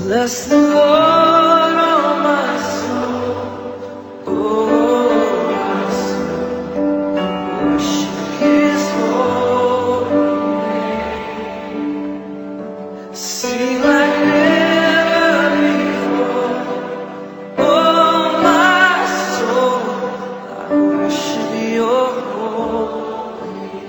Bless the Lord, oh my soul, oh my soul, worship His holy name. Sing like never before, oh my soul, I worship Your holy name.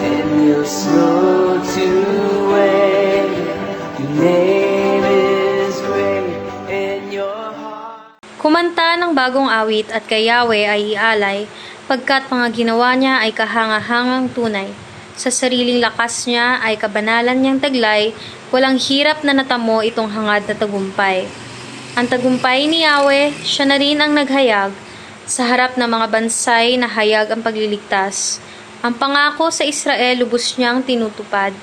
And you're slow to wait. Your name is great in your heart. Kumanta ng bagong awit at kay Yahweh ay ialay, pagkat mga ginawa niya ay kahanga-hangang tunay. Sa sariling lakas niya ay kabanalan niyang taglay, walang hirap na natamo itong hangad na tagumpay. Ang tagumpay ni Yahweh, siya na rin ang naghayag, sa harap ng mga bansay na hayag ang pagliligtas. Ang pangako sa Israel lubos niyang tinutupad.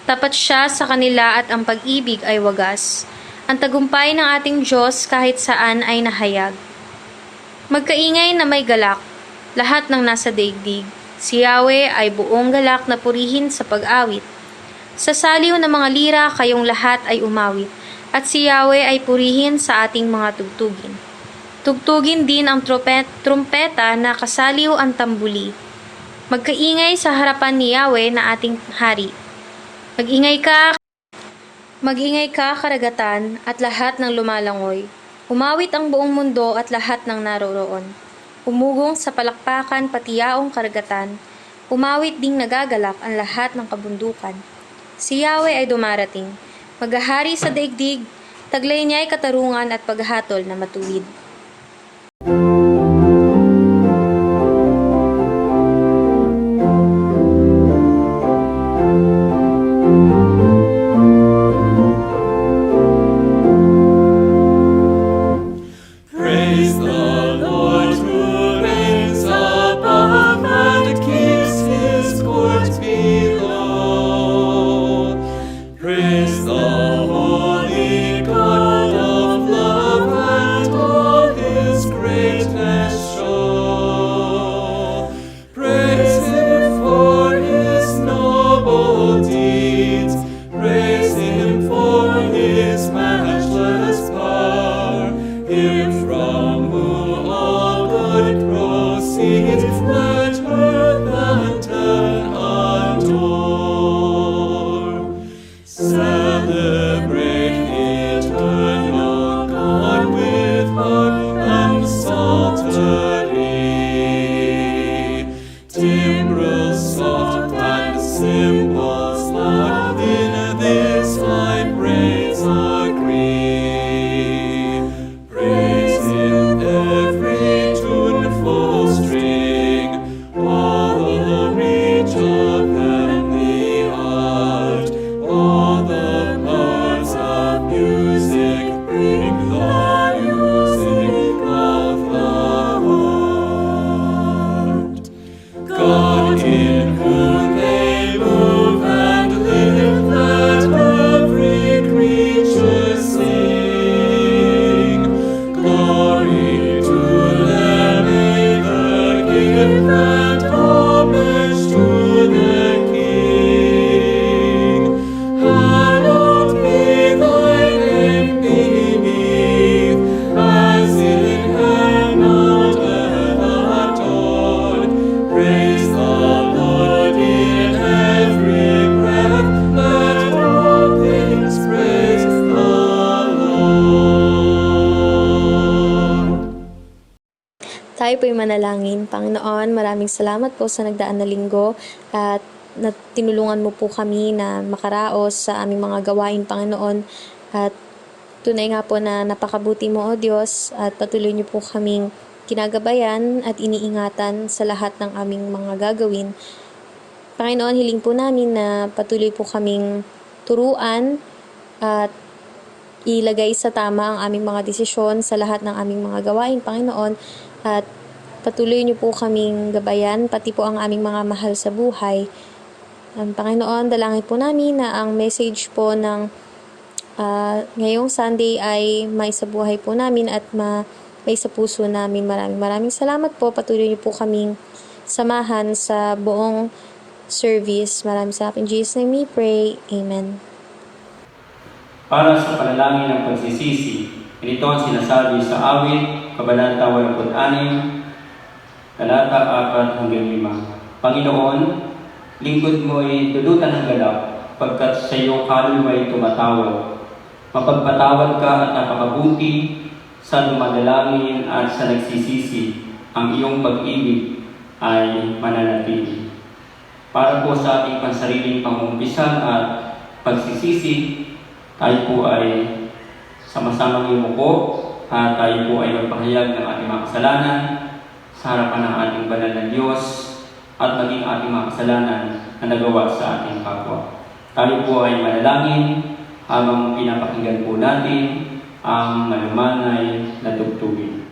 Tapat siya sa kanila at ang pag-ibig ay wagas. Ang tagumpay ng ating Diyos kahit saan ay nahayag. Magkaingay na may galak, lahat ng nasa daigdig. Si Yahweh ay buong galak na purihin sa pag-awit. Sa saliw ng mga lira kayong lahat ay umawit, at si Yahweh ay purihin sa ating mga tugtugin. Tugtugin din ang trumpeta na kasaliw ang tambuli. Magkaingay sa harapan ni Yahweh na ating hari. Mag-ingay ka, karagatan, at lahat ng lumalangoy. Umawit ang buong mundo at lahat ng naroroon. Umugong sa palakpakan pati yaong karagatan. Umawit ding nagagalak ang lahat ng kabundukan. Si Yahweh ay dumarating. Maghahari sa daigdig, taglay niya ay katarungan at paghatol na matuwid. Praise Him. Tayo po'y manalangin. Panginoon, maraming salamat po sa nagdaan na linggo at na tinulungan mo po kami na makaraos sa aming mga gawain, Panginoon. At tunay nga po na napakabuti mo, O Diyos, at patuloy niyo po kaming kinagabayan at iniingatan sa lahat ng aming mga gagawin. Panginoon, hiling po namin na patuloy po kaming turuan at ilagay sa tama ang aming mga desisyon sa lahat ng aming mga gawain, Panginoon. At patuloy niyo po kaming gabayan, pati po ang aming mga mahal sa buhay. Panginoon, dalangin po namin na ang message po ng ngayong Sunday ay may sa buhay po namin at may sa puso namin. Maraming salamat po. Patuloy niyo po kaming samahan sa buong service. Maraming salamat. In Jesus' name we pray. Amen. Para sa panalangin ng pagsisisi, ito ang sinasabi sa awit, Kabanata 86, talata 4 hanggang 5. Panginoon, lingkod mo'y dulutan ng galak, pagkat sa iyong kaluluwa'y tumatawag. Mapagpatawad ka at napakabuti sa dumadalangin at sa nagsisisi, ang iyong pag-ibig ay mananatili. Para po sa ating pansariling pangumpisan at pagsisisi, tayo po ay sama-samang yumuko at tayo po ay magpahayag ng ating mga kasalanan sa harapan ng ating banal na Diyos at maging ating mga kasalanan na nagawa sa ating kapwa. Tayo po ay manalangin habang pinapakinggan po natin ang malumanay na tugtugin.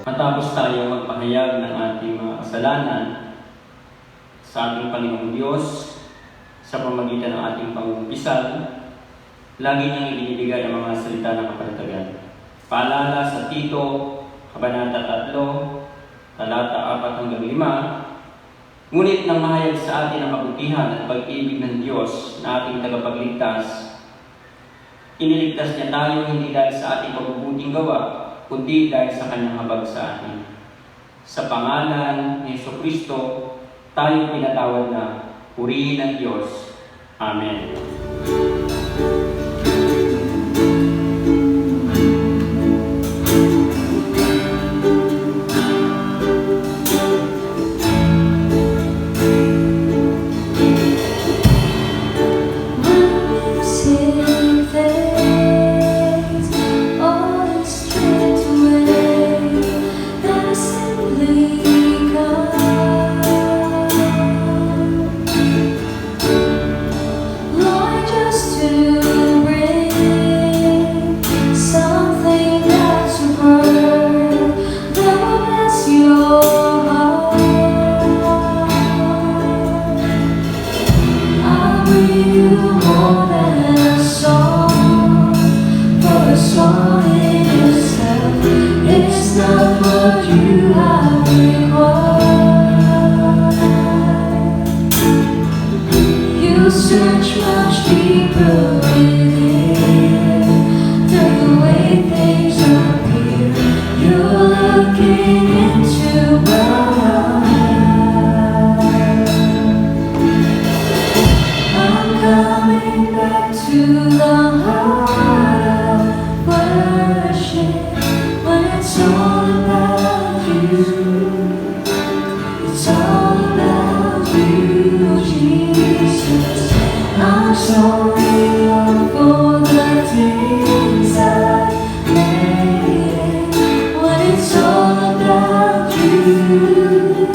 Matapos tayo magpahayag ng ating mga kasalanan sa ating Panginoong Diyos sa pamamagitan ng ating pangungumpisal, lagi niyang ibinibigay ang mga salita ng kapanatagan. Paalala sa Tito, Kabanata 3, talata 4 hanggang 5, ngunit nang mahayag sa atin ang kabutihan at pag-ibig ng Diyos na ating tagapagligtas, iniligtas niya tayo hindi dahil sa ating mabubuting gawa, kundi dahil sa kanyang habag sa atin. Sa pangalan ni Jesucristo, tayo pinatawad na. Purihin ang Diyos. Amen. Search much deeper within. Through the way things appear, you're looking into my eyes. I'm coming back to the heart of worship when it's all about you. It's all about you, Jesus. I'm sorry, Lord, for the things I made. When it's all about you,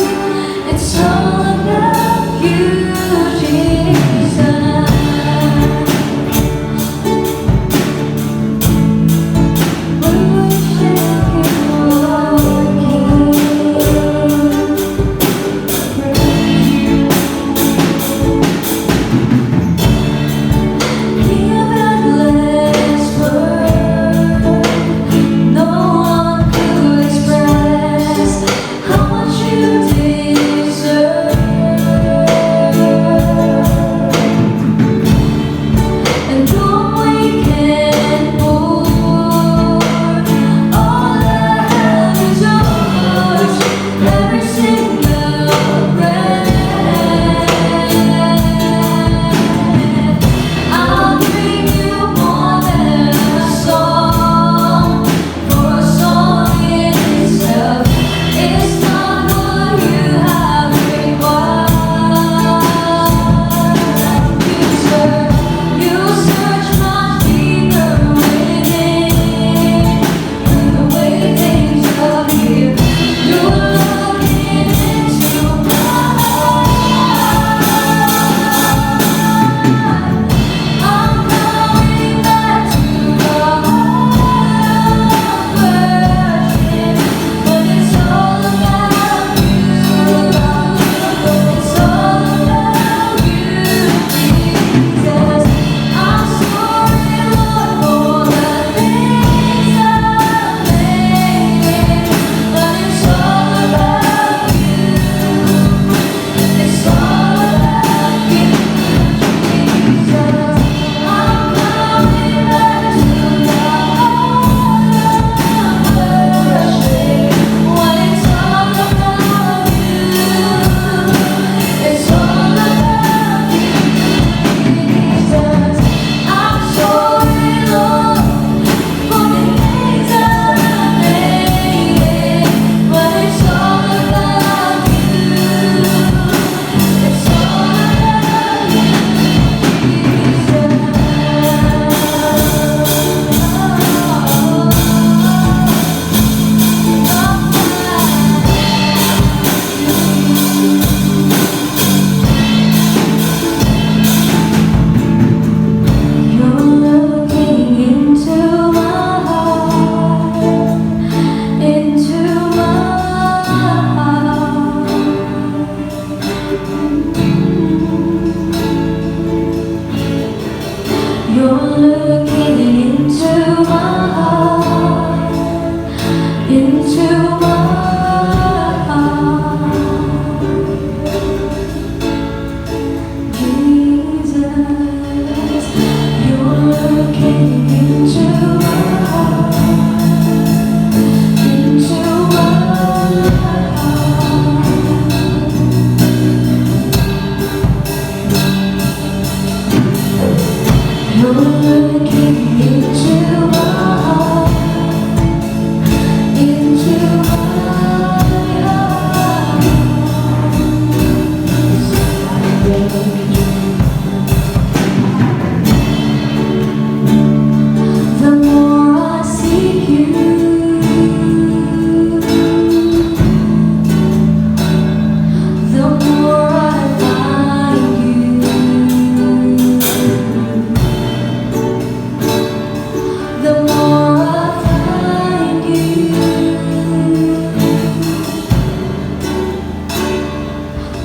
it's all about you, Jesus. Worship you, Lord King. Praise you.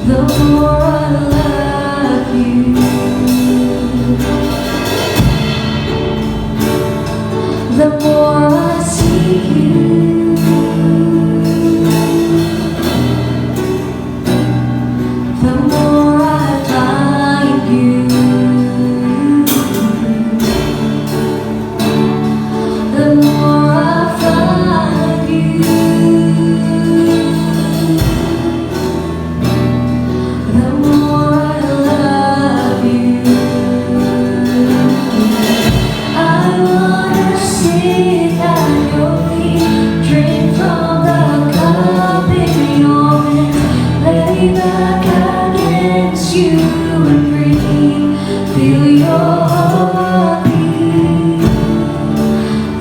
The more I love you, the more I see you, the more I find you, the more I find you, the more I love you. I wanna sit at your feet, drink from the cup in your hand, lay back against you and breathe, feel your heartbeat.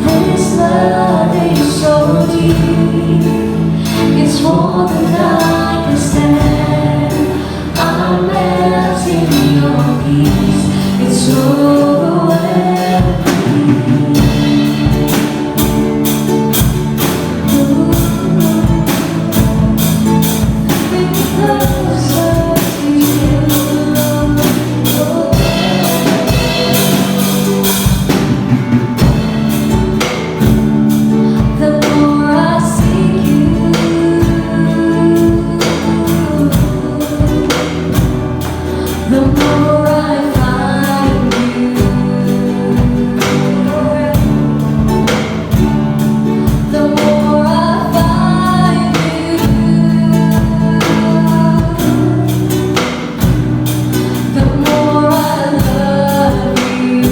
This love is so deep, it's more than I can stand. I'm melting your peace, it's overwhelming. The more I see you, the more I find you, the more I find you, the more I love you.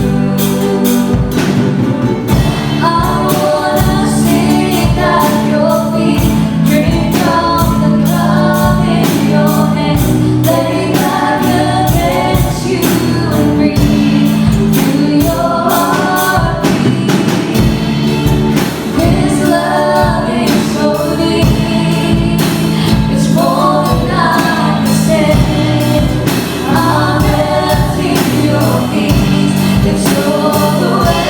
I wanna sit at your feet, drink from the cup in your hand, lay back against you and breathe, feel your heartbeat. This love is so deep, it's more than I can stand. I'm melting your peace, it's overwhelming.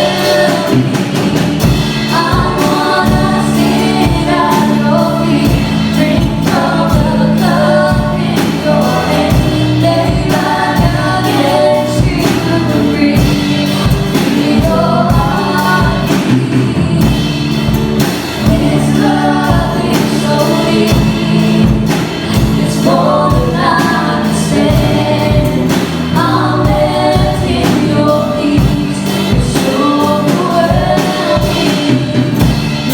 I wanna sit at your feet, drink from the cup in your hand, lay back against you and breathe, feel your heartbeat. This love is so deep, it's more than I can stand. I'm melting your peace, it's overwhelming.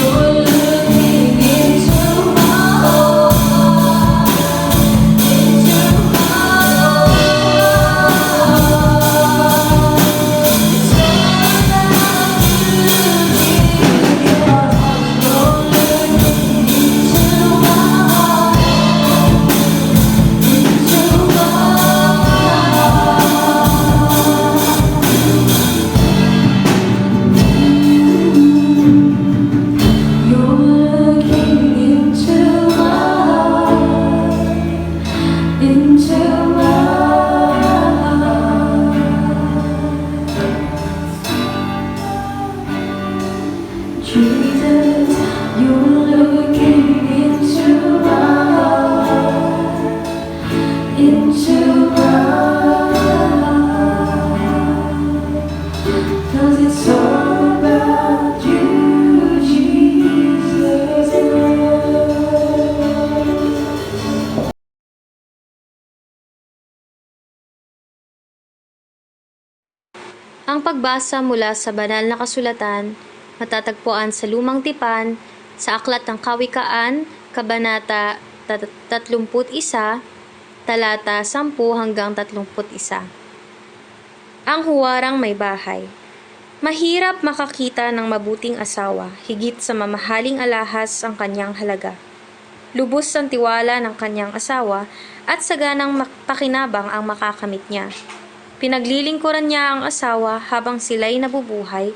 You're looking into my heart, into my heart. It's all about you, Jesus. You're looking into my heart, into my heart. You're looking into my heart, into my heart. Jesus, you're looking into my heart, into my heart. 'Cause it's all about you, Jesus. Ang pagbasa mula sa banal na kasulatan matatagpuan sa Lumang Tipan, sa Aklat ng Kawikaan, Kabanata 31, talata 10 hanggang 31. Ang huwarang may bahay. Mahirap makakita ng mabuting asawa, higit sa mamahaling alahas ang kanyang halaga. Lubos ang tiwala ng kanyang asawa at saganang pakinabang ang makakamit niya. Pinaglilingkuran niya ang asawa habang sila'y nabubuhay.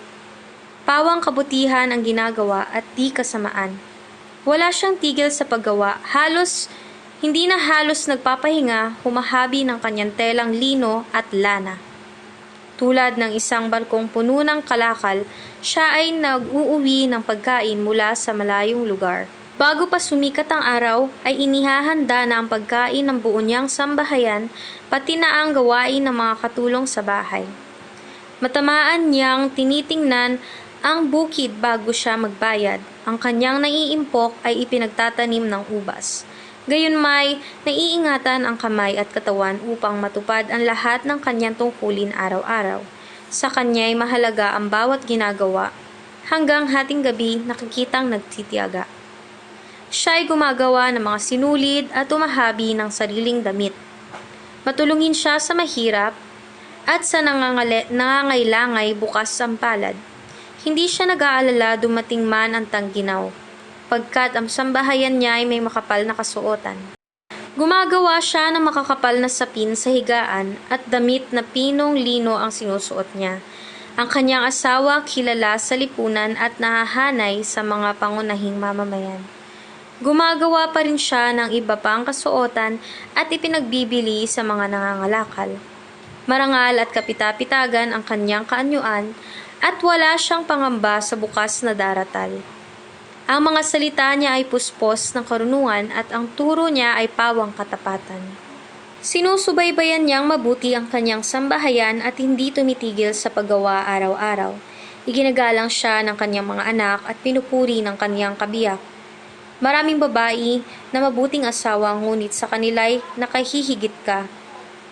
Pawang kabutihan ang ginagawa at di kasamaan. Wala siyang tigil sa paggawa, hindi na halos nagpapahinga, humahabi ng kanyang telang lino at lana. Tulad ng isang barkong puno ng kalakal, siya ay nag-uuwi ng pagkain mula sa malayong lugar. Bago pa sumikat ang araw, ay inihahanda na ang pagkain ng buo niyang sambahayan, pati na ang gawain ng mga katulong sa bahay. Matamaan niyang tinitingnan ang bukid bago siya magbayad. Ang kanyang naiimpok ay ipinagtatanim ng ubas. Gayunmay, naiingatan ang kamay at katawan upang matupad ang lahat ng kanyang tungkulin araw-araw. Sa kanya'y mahalaga ang bawat ginagawa. Hanggang hating gabi nakikitang nagtitiyaga. Siya ay gumagawa ng mga sinulid at tumahabi ng sariling damit. Matulungin siya sa mahirap at sa nangangailangan bukas ang palad. Hindi siya nag-aalala dumating man ang tangginaw, pagkat ang sambahayan niya ay may makapal na kasuotan. Gumagawa siya ng makakapal na sapin sa higaan at damit na pinong lino ang sinusuot niya. Ang kanyang asawa kilala sa lipunan at nahahanay sa mga pangunahing mamamayan. Gumagawa pa rin siya ng iba pang kasuotan at ipinagbibili sa mga nangangalakal. Marangal at kapitapitagan ang kanyang kaanyuan at wala siyang pangamba sa bukas na daratal. Ang mga salita niya ay puspos ng karunungan at ang turo niya ay pawang katapatan. Sinusubaybayan niyang mabuti ang kanyang sambahayan at hindi tumitigil sa paggawa araw-araw. Iginagalang siya ng kanyang mga anak at pinupuri ng kanyang kabiyak. Maraming babae na mabuting asawa ngunit sa kanila'y nakahihigit ka.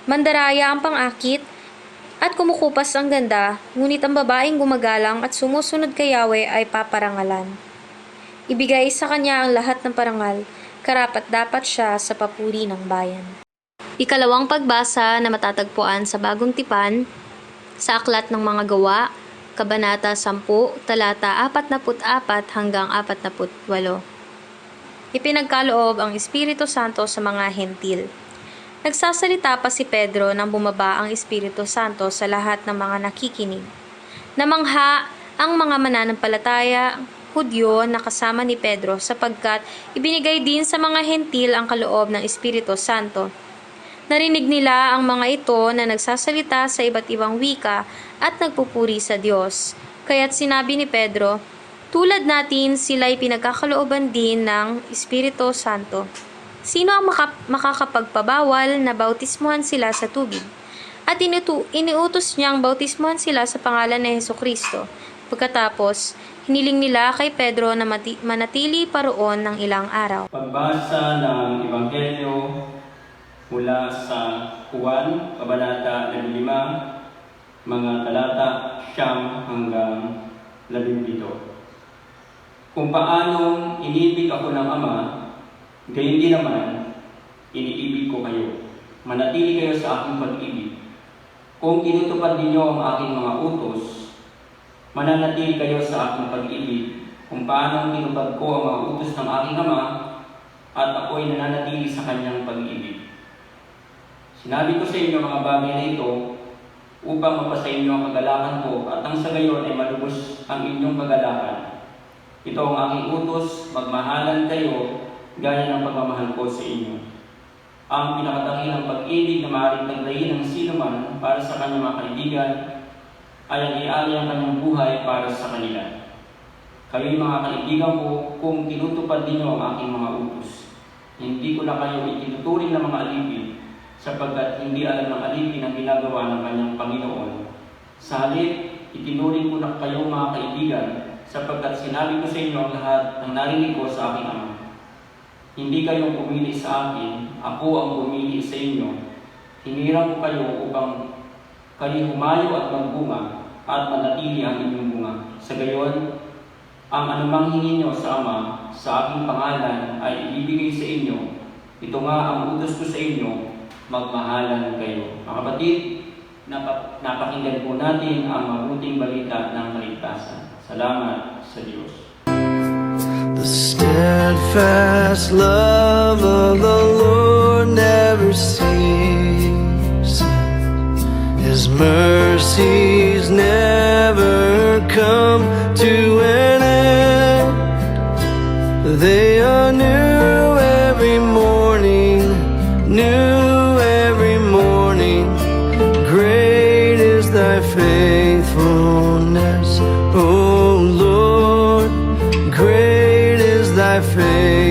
Mandaraya ang pang-akit at kumukupas ang ganda, ngunit ang babaeng gumagalang at sumusunod kay Yahweh ay paparangalan. Ibigay sa kanya ang lahat ng parangal, karapat-dapat siya sa papuri ng bayan. Ikalawang pagbasa na matatagpuan sa Bagong Tipan, sa Aklat ng Mga Gawa, Kabanata 10, talata 44 hanggang 48. Ipinagkaloob ang Espiritu Santo sa mga hentil. Nagsasalita pa si Pedro nang bumaba ang Espiritu Santo sa lahat ng mga nakikinig. Namangha ang mga mananampalataya Hudyo na kasama ni Pedro sapagkat ibinigay din sa mga hentil ang kaloob ng Espiritu Santo. Narinig nila ang mga ito na nagsasalita sa iba't ibang wika at nagpupuri sa Diyos. Kaya't sinabi ni Pedro, tulad natin sila'y pinagkakalooban din ng Espiritu Santo. Sino ang makakapagpabawal na bautismuhan sila sa tubig? At iniutos niyang bautismuhan sila sa pangalan ni Hesukristo. Pagkatapos, hiniling nila kay Pedro na manatili pa roon ng ilang araw. Pagbasa ng Ebanghelyo mula sa Juan, Kabanata 15, mga talata 9 hanggang 17. Kung paanong inibig ako ng Ama, gayon din naman, iniibig ko kayo. Manatili kayo sa aking pag-ibig. Kung tinutupad ninyo ang aking mga utos, mananatili kayo sa aking pag-ibig. Kung paanong tinupad ko ang mga utos ng aking Ama, at ako'y nananatili sa kanyang pag-ibig. Sinabi ko sa inyo mga bagay na ito, upang mapasa inyo ang kagalakan ko, at ang sa gayon ay malubos ang inyong kagalakan. Ito ang aking utos, magmahalan kayo, gaya ng pagmamahal ko sa inyo. Ang pinakadakilang pag-ibig na maaaring taglayin ng sino man para sa kanyang mga kaibigan ay ang ialay ang kanyang buhay para sa kanila. Kayo'y mga kaibigan ko kung tinutupad ninyo ang aking mga utos. Hindi ko na kayo itinuturing ng mga alipin sapagkat hindi alam ng alipin ang ginagawa ng kanyang Panginoon. Sa halip, itinuring ko na kayo mga kaibigan sapagkat sinabi ko sa inyo ang lahat ng narinig ko sa aking Ama. Hindi kayong pumili sa akin, ako ang pumili sa inyo. Hinirang ko kayo upang kayo humayo at magbunga at manatili ang inyong bunga. Sa gayon, ang anumang hingin nyo sa Ama, sa aking pangalan ay ibibigay sa inyo. Ito nga ang utos ko sa inyo, magmahalan kayo. Mga kapatid, napakinggan po natin ang mabuting balita ng kaligtasan. Salamat sa Diyos. The steadfast love of the Lord never ceases. His mercies never come to an end. They are new every morning, new every morning. Great is thy faithfulness, O Lord. Great is thy faithfulness.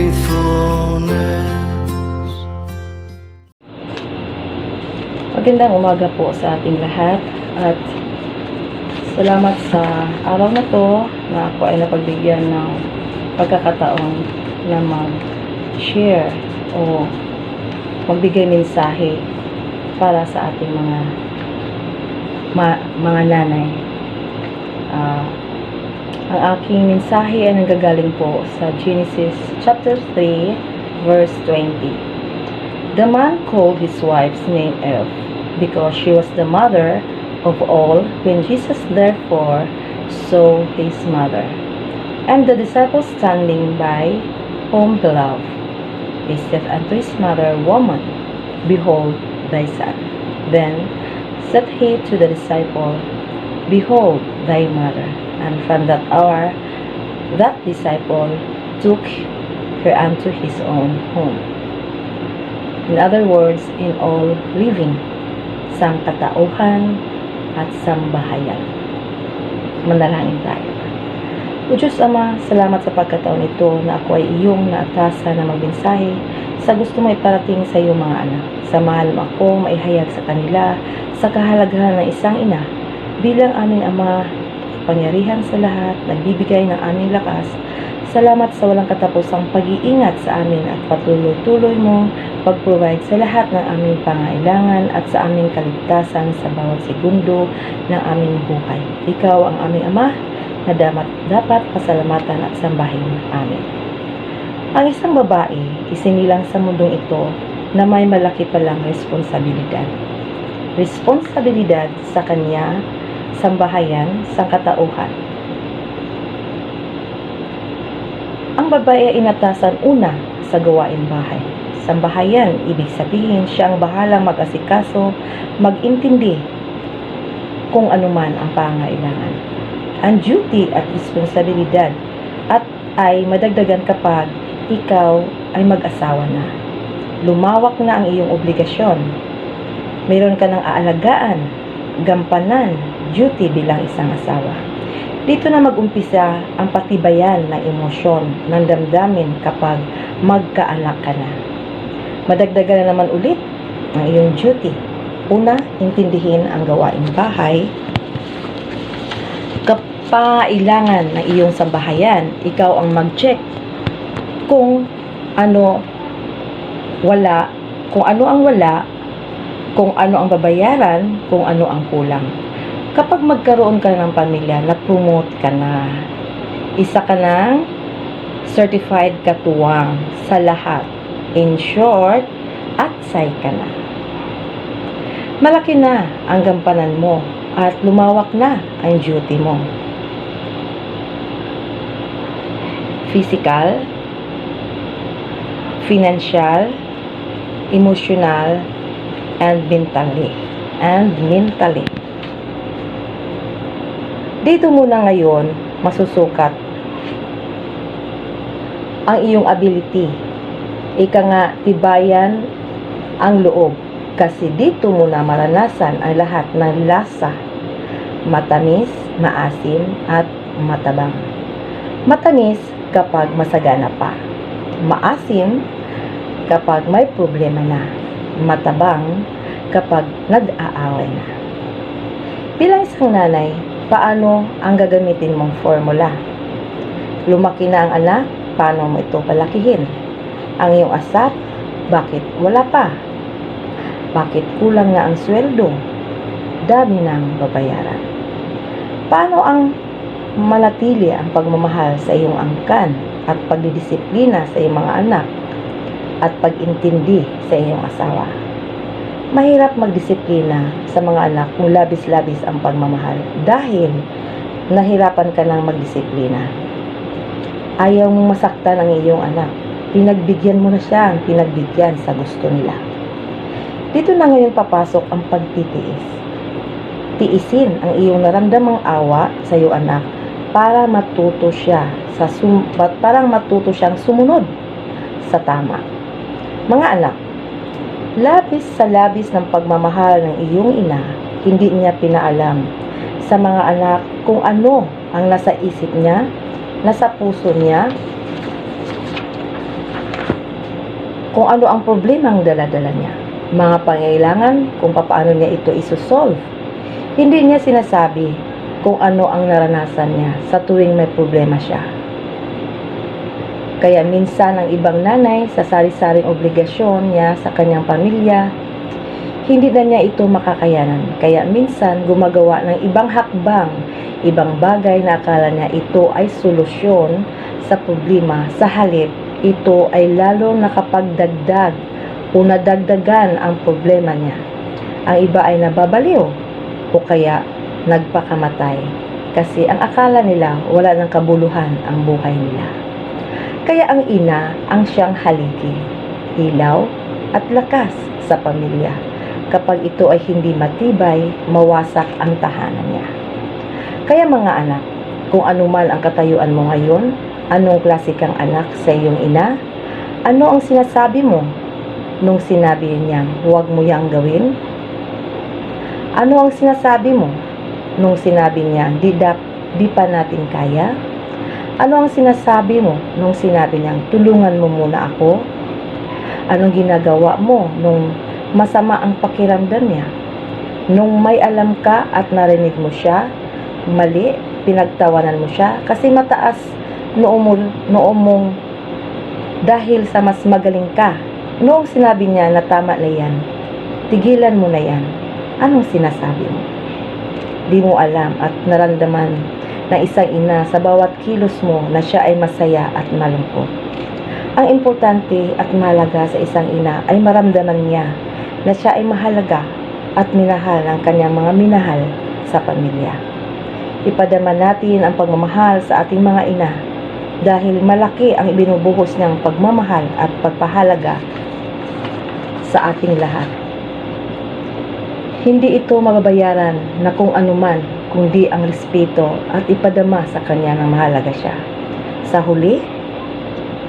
Magandang umaga po sa ating lahat at salamat sa araw na to na ako ay napagbigyan ng pagkakataon na mag-share o magbigay mensahe para sa ating mga nanay. Ang aking mensahe ay nanggagaling po sa Genesis chapter 3 verse 20. The man called his wife's name Eve, because she was the mother of all. When Jesus therefore saw his mother, and the disciples standing by, whom he loved, he said unto his mother, Woman, behold thy son. Then said he to the disciple, Behold thy mother. And from that hour, that disciple took her unto his own home. In other words, in all living, sangkatauhan at sambahayan. Manalangin tayo. O Diyos Ama, salamat sa pagkataon ito na ako ay iyong naatasan na magmensahe sa gusto mo iparating sa iyong mga anak. Sa mahal mo ako, maihayag sa kanila sa kahalagahan ng isang ina bilang aming Ama, pangyarihan sa lahat, nagbibigay ng aming lakas. Salamat sa walang katapusang pag-iingat sa amin at patuloy-tuloy mo pag-provide sa lahat ng aming pangailangan at sa aming kaligtasan sa bawat segundo ng aming buhay. Ikaw ang aming Ama na dapat pasalamatan at sambahin. Amen. Ang isang babae isinilang sa mundong ito na may malaki palang responsibilidad. Responsibilidad sa kanya, sambahayan, sangkatauhan. Ang babae ay inatasan una sa gawain bahay. Sambahayan, ibig sabihin siya ang bahalang mag-asikaso, mag-intindi kung anuman ang pangailangan. Ang duty at responsibilidad at ay madagdagan kapag ikaw ay mag-asawa na. Lumawak na ang iyong obligasyon. Mayroon ka ng aalagaan, gampanan, duty bilang isang asawa. Dito na mag-umpisa ang patibayan ng emosyon, ng damdamin kapag magkaanak ka na. Madagdagan na naman ulit ang iyong duty. Una, intindihin ang gawaing bahay. Kapailangan ng iyong sambahayan, ikaw ang mag-check kung ano wala, kung ano ang wala, kung ano ang babayaran, kung ano ang kulang. Kapag magkaroon ka ng pamilya, na-promote ka na. Isa ka ng certified katuwang sa lahat. In short, atsay ka na. Malaki na ang gampanan mo at lumawak na ang duty mo. Physical, financial, emotional, and mentally. Dito muna ngayon masusukat ang iyong ability. Ika nga, tibayan ang loob. Kasi dito muna maranasan ang lahat ng lasa. Matamis, maasim, at matabang. Matamis kapag masagana pa. Maasim kapag may problema na. Matabang kapag nag-aaway na. Bilang isang nanay, paano ang gagamitin mong formula? Lumaki na ang anak, paano mo ito palakihin? Ang iyong asap, bakit wala pa? Bakit kulang na ang sweldo? Dami ng babayaran. Paano ang manatili ang pagmamahal sa iyong angkan at pagdidisiplina sa iyong mga anak at pag-intindi sa iyong asawa? Mahirap magdisiplina sa mga anak kung labis-labis ang pagmamahal dahil nahirapan ka ng magdisiplina. Ayaw mong masaktan ang iyong anak. Pinagbigyan mo na siya ang pinagbigyan sa gusto nila. Dito na ngayon papasok ang pagtitiis. Tiisin ang iyong naramdamang awa sa iyong anak para matuto siya parang matuto siyang sumunod sa tama. Mga anak, labis sa labis ng pagmamahal ng iyong ina, hindi niya pinaalam sa mga anak kung ano ang nasa isip niya, nasa puso niya, kung ano ang problema ang dala-dala niya. mga pangailangan kung paano niya ito isosolve. Hindi niya sinasabi kung ano ang naranasan niya sa tuwing may problema siya. Kaya minsan ang ibang nanay sa sari-saring obligasyon niya sa kanyang pamilya, hindi na niya ito makakayanan. Kaya minsan gumagawa ng ibang hakbang, ibang bagay na akala niya ito ay solusyon sa problema. Sa halip, ito ay lalo nakapagdagdag o nadagdagan ang problema niya. Ang iba ay nababaliw o kaya nagpakamatay kasi ang akala nila wala ng kabuluhan ang buhay nila. Kaya ang ina ang siyang haligi, ilaw at lakas sa pamilya. Kapag ito ay hindi matibay, mawasak ang tahanan niya. Kaya mga anak, kung anuman ang katayuan mo ngayon, anong klase kang anak sa iyong ina? Ano ang sinasabi mo nung sinabi niyang huwag mo yang gawin? Ano ang sinasabi mo nung sinabi niya di pa natin kaya? Ano ang sinasabi mo nung sinabi niyang tulungan mo muna ako? Anong ginagawa mo nung masama ang pakiramdam niya? Nung may alam ka at narinig mo siya, mali, pinagtawanan mo siya kasi mataas noong mong dahil sa mas magaling ka. Noong sinabi niya na tama na yan, tigilan mo na yan. Anong sinasabi mo? Di mo alam at naramdaman ng isang ina sa bawat kilos mo na siya ay masaya at malungkot. Ang importante at mahalaga sa isang ina ay maramdaman niya na siya ay mahalaga at minahal ng kanyang mga minahal sa pamilya. Ipadama natin ang pagmamahal sa ating mga ina dahil malaki ang ibinubuhos niyang pagmamahal at pagpahalaga sa ating lahat. Hindi ito mababayaran na kung anuman kundi ang respeto at ipadama sa kanya na mahalaga siya. Sa huli,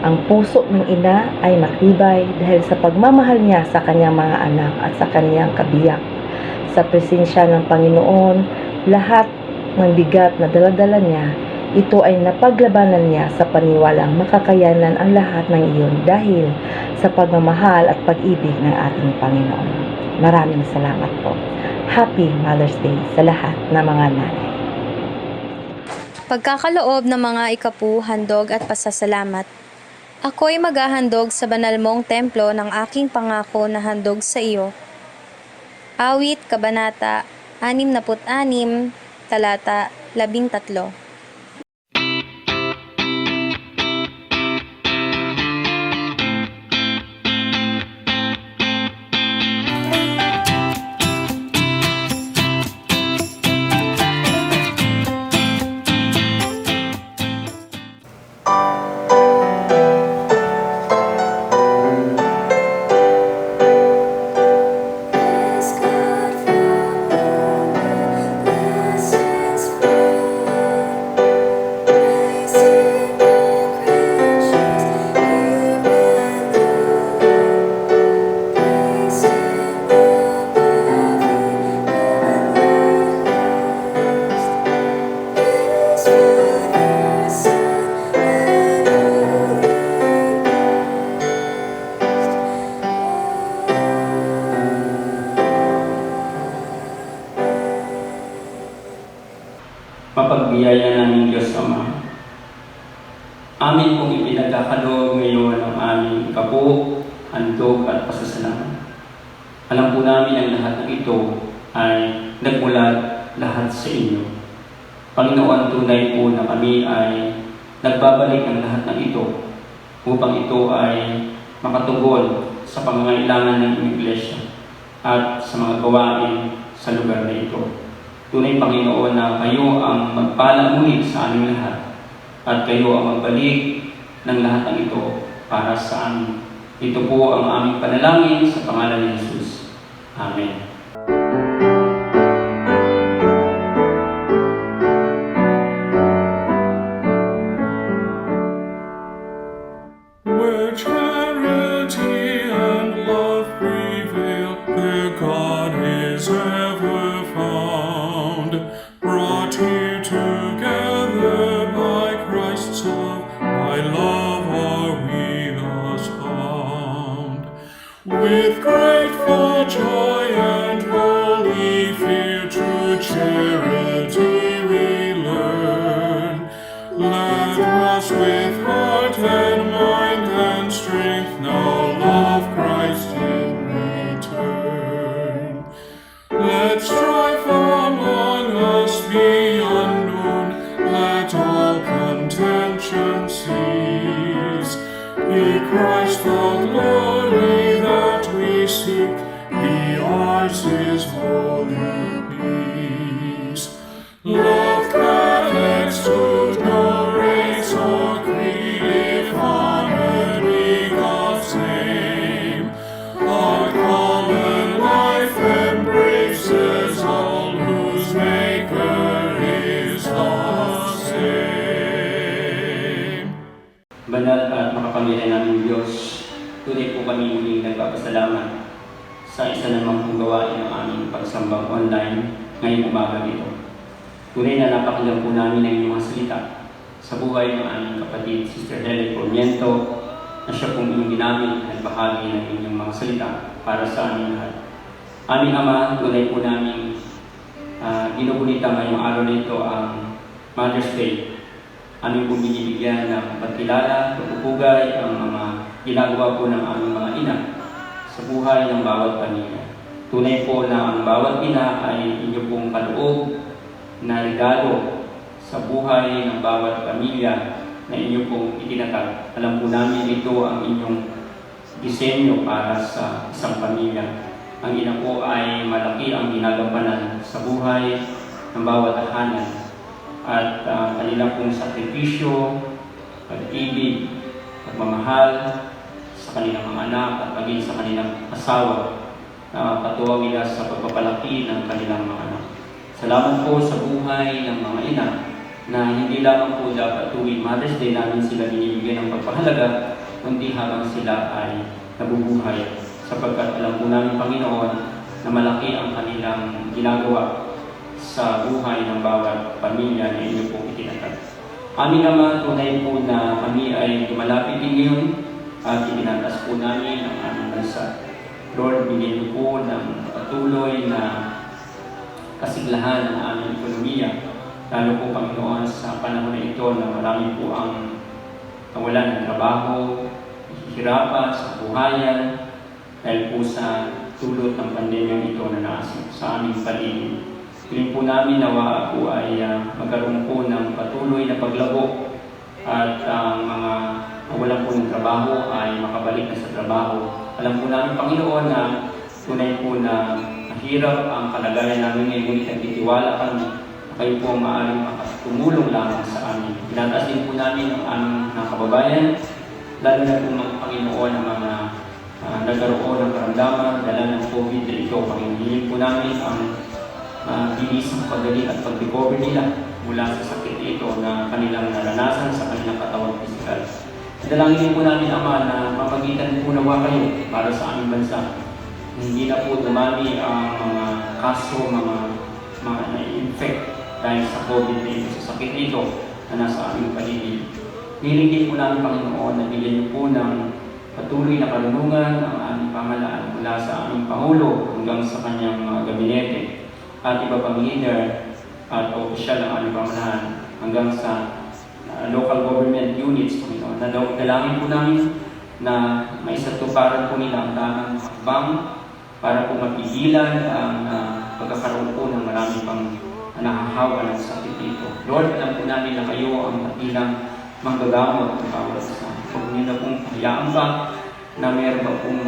ang puso ng ina ay matibay dahil sa pagmamahal niya sa kanyang mga anak at sa kanyang kabiyak. Sa presensya ng Panginoon, lahat ng bigat na daladala niya, ito ay napaglabanan niya sa paniwalang makakayanan ang lahat ng iyon dahil sa pagmamahal at pag-ibig ng ating Panginoon. Maraming salamat po. Happy Mother's Day sa lahat ng mga nanay. Pagkakaloob ng mga ikapu, handog at pasasalamat. Ako'y maghahandog sa banal mong templo ng aking pangako na handog sa iyo. Awit, Kabanata 66, Talata 13. Mapagbiyaya namin Diyos Ama. Amin pong ipinagkakaloob ngayon ang aming kapo, handog at pasasalamat. Alam po namin ang lahat ng ito ay nagmula lahat sa inyo. Panginoon, tunay po na kami ay nagbabalik ang lahat ng ito upang ito ay makatugon sa pangangailangan ng Iglesia at sa mga gawain sa lugar na ito. Tunay, Panginoon, na kayo ang magpala muli sa aming lahat at kayo ang magbalik ng lahat ng ito para sa amin. Ito po ang aming panalangin sa pangalan ni Jesus. Amen. Where charity and love prevail, there God is ever found. Brought here together by Christ's love, by love are we thus bound. With grateful Be ours His holy peace. Love connects to no race or creed, if honored be God's name. Our common life embraces all whose Maker is the same. Banal at makapangyarihan naming Diyos, tunay po kami muling nagpapasalamat sa isa namang pong gawain ng aming pagsambang online ngayong umaga dito. Tunay na napakinggan po namin ang inyong mga salita sa buhay ng aming kapatid, Sister Helen Cormiento, na siya pong inyong ginamit at bahagi ng inyong mga salita para sa aming lahat. Aming Ama, tunay po namin ginugunita ngayong araw na ito ang Mother's Day. Aming pong binibigyan ng pagkilala, pagpupugay ang mga ginagawa po ng aming mga ina sa buhay ng bawat pamilya. Tunay po na ang bawat ina ay inyo pong kaloob na regalo sa buhay ng bawat pamilya na inyo pong itinatag. Alam po namin ito ang inyong disenyo para sa isang pamilya. Ang ina po ay malaki ang ginagampanan sa buhay ng bawat tahanan. At kanilang pong sakripisyo, pag-ibig, pagmamahal sa kanilang mga anak at maging sa kanilang asawa na katuwang nila sa pagpapalaki ng kanilang mga anak. Salamat po sa buhay ng mga ina na hindi lamang po dapat tuwing Mother's Day namin sila binibigyan ng pagpahalaga, kundi habang sila ay nabubuhay. Sapagkat alam po namin, Panginoon, na malaki ang kanilang ginagawa sa buhay ng bawat pamilya na inyo po itinatag. Aming Ama, tunay po na kami ay lumalapit din ngayon at itinatas po namin ang aming bansa. Lord, bigyan niyo po ng patuloy na kasiglahan ng aming ekonomiya. Lalo po, Panginoon, sa panahon na ito na marami po ang nawalan ng trabaho, hihirapan sa buhayan, dahil po sa tulot ng pandemya ito na nasa sa aming paligid. Piling po namin nawa po ay magkaroon po ng patuloy na paglabo at ang mga nawalan po ng trabaho ay makabalik na sa trabaho. Alam po namin, Panginoon, na tunay po na mahirap ang kalagayan namin ngayon, ngunit nagtitiwala kami na kayo po ang maaaring makatulong lamang sa amin. Pinataas din po namin ang aming mga kababayan, lalo na po mga Panginoon ang mga nagkaroon ng karamdaman, dala ng COVID na ito. Panginoon po namin ang bilis ng paggaling at pag-recover nila mula sa sakit ito na kanilang naranasan sa kanilang katawang pisikal. Dalangin po namin, Ama, na mapagitan po nawa kayo para sa aming bansa. Hindi na po dumami ang mga kaso, mga na-infect dahil sa COVID na ito, sa sakit nito na nasa aming paligid. Nilingin po namin, Panginoon, na bigyan niyo po ng patuloy na karunungan ang aming pamahalaan mula sa aming Pangulo hanggang sa kanyang mga gabinete at iba pang leader at opisyal ng aming pamahalaan hanggang sa local government units, Panginoon. Dalangin po namin na maisatuparan po nila ang tamang hakbang para po mapigilan ang pagkakaroon po ng marami pang nahahawa ng sakit dito. Lord, alam po namin na kayo ang dakilang manggagamot ng bawat isa. Huwag niyo na pong hayaan pa na meron pa pong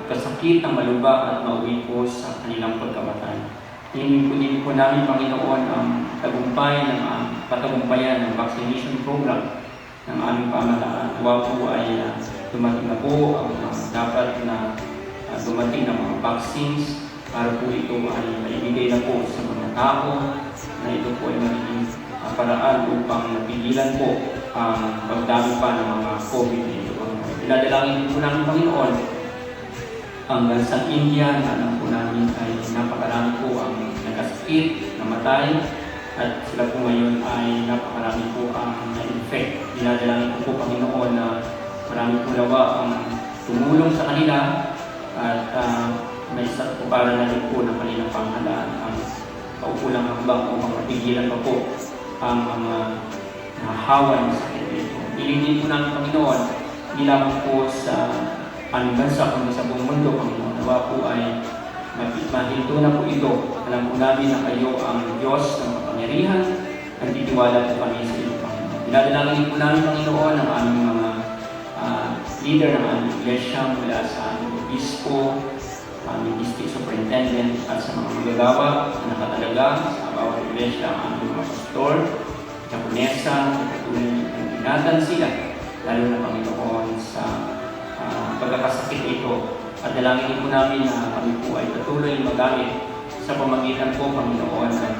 kasakit ang malubha at mauwi po sa kanilang pagkamatay. Hinihin po namin, Panginoon, ang tagumpay ng patagumpayan ng vaccination program ng aming pamahalaan. Huwag po ay dumating na po ang dapat na dumating ng mga vaccines para po ito ay maibigay na po sa mga tao na ito po ay magiging paraan upang napigilan po ang pagdami pa ng mga COVID na ito. Pinadalangin po namin, Panginoon, ang bansang India na alam po namin ay napakarami po ang nagkasakit, namatay, at sila po ngayon ay napakarami po ang na-infect. Pinadalangin po, Panginoon, na marami po nawa ang tumulong sa kanila at may isa po para na rin po ng kanilang pamahalaan ang kaukulang hakbang upang mapigilan pa po ang mga nahahawa ng sakit nito. Ilingin po namin, Panginoon, hindi lamang po sa aming bansa kundi sa buong mundo, Panginoon. Nawa po ay mahinto na po ito. Alam po namin na kayo ang Diyos ng kapangyarihan. Nagtitiwala po kami sa iyo, Panginoon. Pinadalangin po namin, Panginoon, ang aming mga leader ng aming iglesia mula sa aming obispo, aming district superintendent at sa mga magagawa na nakatalaga sa bawat iglesia ang aming mga pastor, diakonesa, patuloy na ingatan sila, lalo na Panginoon sa pagkakasakit ito. At dalangin din po namin na kami po ay patuloy magamit sa pamagitan po, Panginoon, ng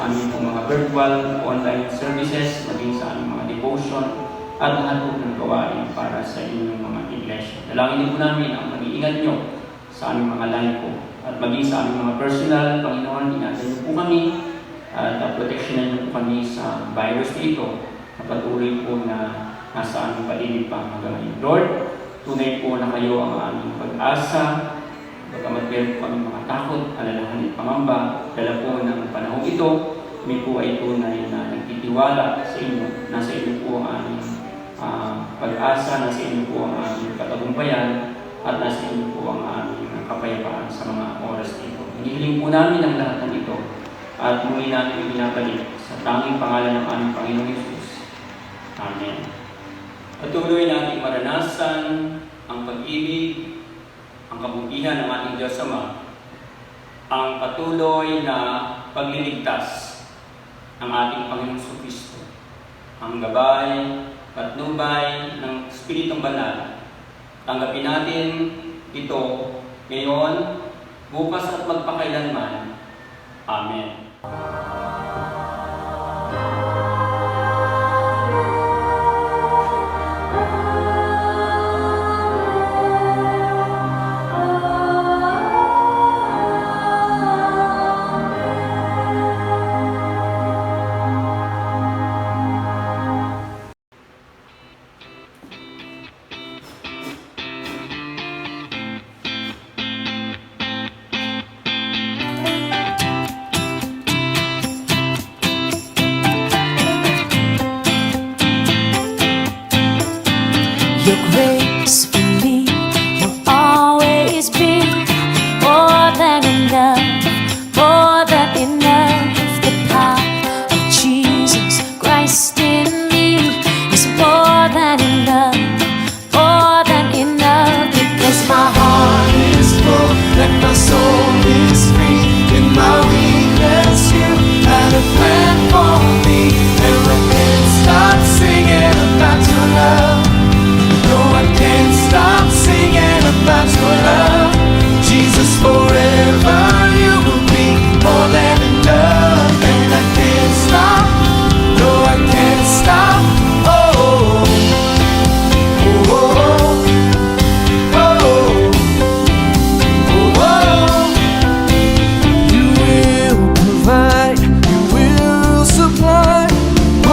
aming po mga virtual online services, maging sa aming mga devotion, at lahat po ng gawain para sa inyong mga iglesia. Dalangin din po namin ang mag-iingat nyo sa aming mga live po, at maging sa aming mga personal, Panginoon, ingatan nyo po kami, at proteksyonan nyo po kami sa virus na ito, na patuloy po na nasa aming paligid pa hanggang ngayon. Lord, tunay po na kayo ang aming pag-asa, bagamat meron po kami mga takot, alalahanin, pangamba, dala po ng panahon ito, kami po ay tunay na nagtitiwala sa inyo. Nasa inyo po ang aming pag-asa, nasa inyo po ang aming katagumpayan, at nasa inyo po ang aming kapayapaan sa mga oras dito. Hinihiling po namin ang lahat ng ito, at muli namin ibinabalik sa tanging pangalan ng aming Panginoong Hesus. Amen. Patuloy nating maranasan ang pag-ibig, ang kabutihan ng ating Diyos Ama, ang patuloy na pagliligtas ng ating Panginoong Kristo, ang gabay, patnubay ng Espiritong Banal. Tanggapin natin ito ngayon, bukas at magpakailanman. Amen.